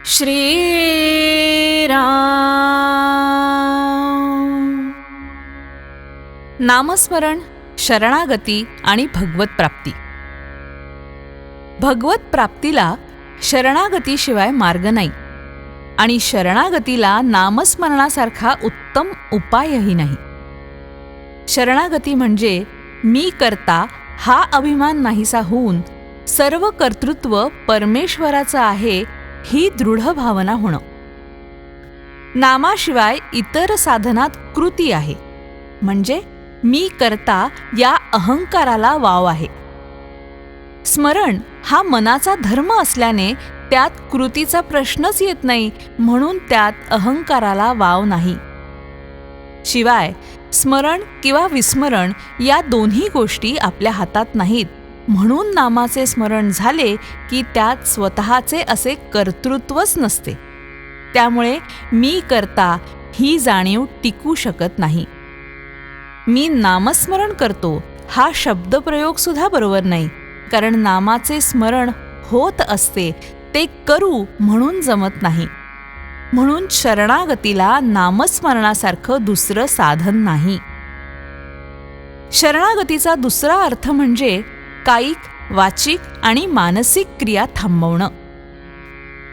श्रीराम. नामस्मरण, शरणागती आणि भगवत प्राप्ती. भगवत प्राप्तीला शरणागतीशिवाय मार्ग नाही आणि शरणागतीला नामस्मरणासारखा उत्तम उपायही नाही. शरणागती म्हणजे मी करता हा अभिमान नाहीसा होऊन सर्व कर्तृत्व परमेश्वराचं आहे ही दृढ भावना होणं. नामाशिवाय इतर साधनात कृती आहे, म्हणजे मी करता या अहंकाराला वाव आहे. स्मरण हा मनाचा धर्म असल्याने त्यात कृतीचा प्रश्नच येत नाही, म्हणून त्यात अहंकाराला वाव नाही. शिवाय स्मरण किंवा विस्मरण या दोन्ही गोष्टी आपल्या हातात नाहीत, म्हणून नामाचे स्मरण झाले की त्यात स्वतःचे असे कर्तृत्वच नसते. त्यामुळे मी करता ही जाणीव टिकू शकत नाही. मी नामस्मरण करतो हा शब्दप्रयोग सुद्धा बरोबर नाही, कारण नामाचे स्मरण होत असते ते करू म्हणून जमत नाही. म्हणून शरणागतीला नामस्मरणासारखं दुसरं साधन नाही. शरणागतीचा दुसरा अर्थ म्हणजे कायिक, वाचिक आणि मानसिक क्रिया थांबवणं.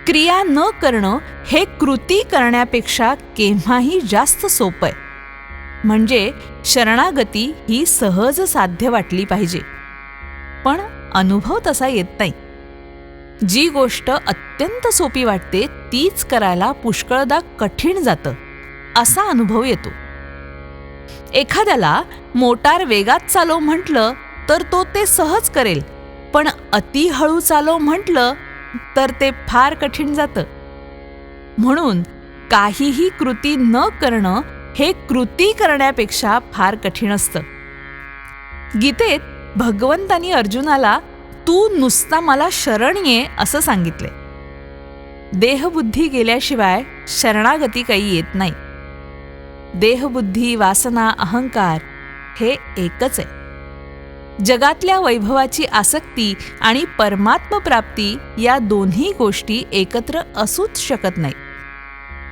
क्रिया न करणं हे कृती करण्यापेक्षा केव्हाही जास्त सोपं आहे. म्हणजे शरणागती ही सहज साध्य वाटली पाहिजे, पण अनुभव तसा येत नाही. जी गोष्ट अत्यंत सोपी वाटते तीच करायला पुष्कळदा कठीण जातं, असा अनुभव येतो. एखाद्याला मोटार वेगात चालव म्हटलं तर तो ते सहज करेल, पण अति हळू चालव म्हटलं तर ते फार कठीण जातं. म्हणून काहीही कृती न करणं हे कृती करण्यापेक्षा फार कठीण असतं. गीतेत भगवंतांनी अर्जुनाला तू नुसता मला शरण ये असं सांगितले. देहबुद्धी गेल्याशिवाय शरणागती काही येत नाही. देहबुद्धी, वासना, अहंकार हे एकच आहे. जगातल्या वैभवाची आसक्ती आणि परमात्मप्राप्ती या दोन्ही गोष्टी एकत्र असूच शकत नाही.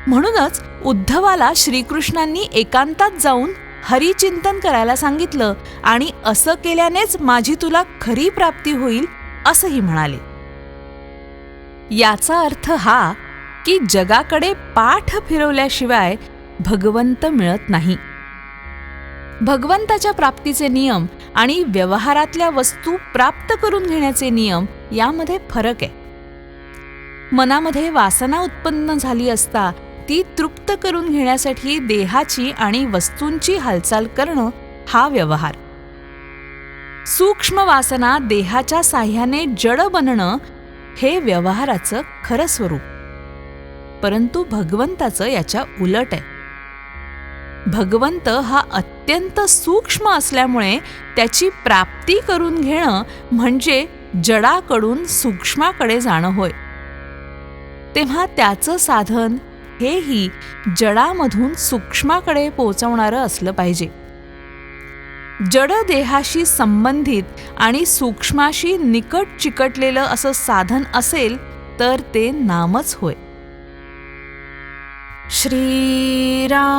म्हणूनच उद्धवाला श्रीकृष्णांनी एकांतात जाऊन हरिचिंतन करायला सांगितलं आणि असं केल्यानेच माझी तुला खरी प्राप्ती होईल असंही म्हणाले. याचा अर्थ हा की जगाकडे पाठ फिरवल्याशिवाय भगवंत मिळत नाही. भगवंताच्या प्राप्तीचे नियम आणि व्यवहारातल्या वस्तू प्राप्त करून घेण्याचे नियम यामध्ये फरक आहे. मनामध्ये वासना उत्पन्न झाली असता ती तृप्त करून घेण्यासाठी देहाची आणि वस्तूंची हालचाल करणं हा व्यवहार. सूक्ष्म वासना देहाच्या साह्याने जड बनणं हे व्यवहाराचं खरं स्वरूप. परंतु भगवंताचं याच्या उलट आहे. भगवंत हा अत्यंत सूक्ष्म असल्यामुळे त्याची प्राप्ती करून घेणं म्हणजे जडाकडून सूक्ष्माकडे जाणं होय. तेव्हा त्याचं साधन हेही जडामधून सूक्ष्माकडे पोचवणारं असलं पाहिजे. जड देहाशी संबंधित आणि सूक्ष्माशी निकट चिकटलेलं असं साधन असेल तर ते नामच होय. श्रीराम.